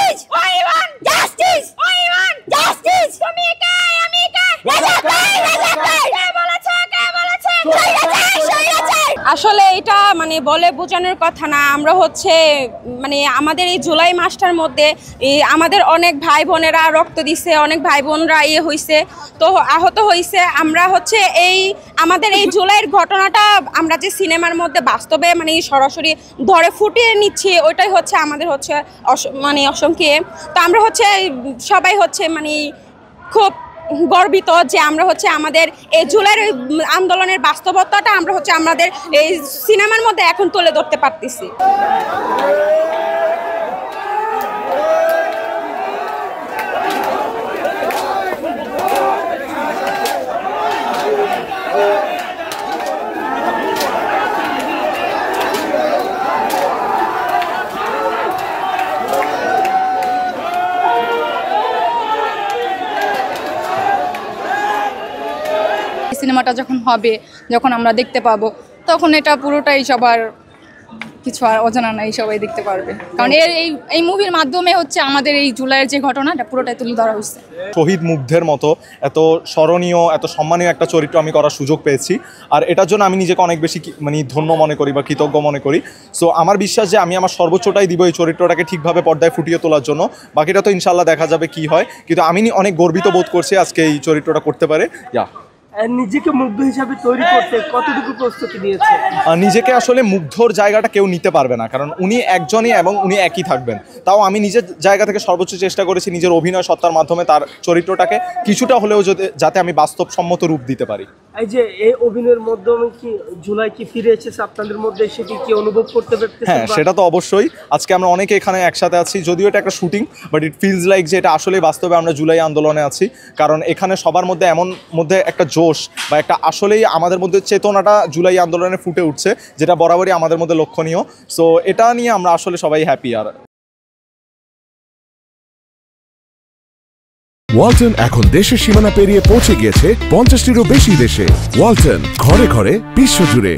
Justice ওই want justice ওই want justice তুমি কে আমি কে আসলে এটা মানে বলে বোঝানোর কথা না। আমরা হচ্ছে মানে আমাদের এই জুলাই মাসটার মধ্যে আমাদের অনেক ভাই বোনেরা রক্ত দিছে, অনেক ভাই বোনরা হয়েছে, তো আহত হয়েছে। আমরা হচ্ছে আমাদের এই জুলাইয়ের ঘটনাটা আমরা যে সিনেমার মধ্যে বাস্তবে মানে সরাসরি ধরে ফুটিয়ে নিচ্ছি, ওইটাই হচ্ছে আমাদের হচ্ছে মানে অসংখ্য। তো আমরা হচ্ছে সবাই হচ্ছে মানে খুব গর্বিত যে আমরা হচ্ছে আমাদের এই জুলাইয়ের আন্দোলনের বাস্তবতাটা আমরা হচ্ছে আমাদের এই সিনেমার মধ্যে এখন তুলে ধরতে পারতেছি। সিনেমাটা যখন হবে, যখন আমরা দেখতে পাবো, তখন এটা পুরোটাই সবার কিছু আর অজানা নাই, সবাই দেখতে পারবে। কারণ এই মুভির মাধ্যমে হচ্ছে আমাদের এই জুলাইয়ের যে ঘটনাটা পুরোটাই তুলে ধরা হয়েছে। শহীদ মুগ্ধের মতো এত স্মরণীয়, এত সম্মানীয় একটা চরিত্র আমি করার সুযোগ পেয়েছি, আর এটার জন্য আমি নিজেকে অনেক বেশি মানে ধন্য মনে করি বা কৃতজ্ঞ মনে করি। সো আমার বিশ্বাস যে আমি আমার সর্বোচ্চটাই দিব এই চরিত্রটাকে ঠিকভাবে পর্দায় ফুটিয়ে তোলার জন্য। বাকিটা তো ইনশাল্লাহ দেখা যাবে কি হয়, কিন্তু আমি অনেক গর্বিত বোধ করছি আজকে এই চরিত্রটা করতে পারে। নিজেকে মুগ্ধ হিসাবে তৈরি করতে কতটুকু প্রস্তুতি নিয়েছে? নিজেকে আসলে মুগ্ধর জায়গাটা কেউ নিতে পারবে না, কারণ উনি একজনই এবং উনি একই থাকবেন। তাও আমি নিজের জায়গা থেকে সর্বোচ্চ চেষ্টা করেছি নিজের অভিনয় সত্তার মাধ্যমে তার চরিত্রটাকে কিছুটা হলেও যাতে আমি বাস্তবসম্মত রূপ দিতে পারি। এই যে এই অভিনয়ের মাধ্যমে কি জুলাই কি ফিরে এসেছে আপনাদের মধ্যে, সেটি কি অনুভব করতে পারতেছেন? হ্যাঁ, সেটা তো অবশ্যই। আজকে আমরা অনেকে এখানে একসাথে আছি, যদিও এটা একটা shooting, but it feels like যে এটা আসলেই বাস্তবে আমরা জুলাই আন্দোলনে আছি। কারণ এখানে সবার মধ্যে মধ্যে একটা জোশ বা একটা আসলেই আমাদের মধ্যে চেতনাটা জুলাই আন্দোলনে ফুটে উঠছে, যেটা বরাবরই আমাদের মধ্যে লক্ষণীয়। সো এটা নিয়ে আমরা আসলে সবাই হ্যাপি। আর ওয়ালটন এখন দেশের সীমানা পেরিয়ে পৌঁছে গিয়েছে 50টিরও বেশি দেশে। ওয়ালটন, ঘরে ঘরে বিশ্বজুড়ে।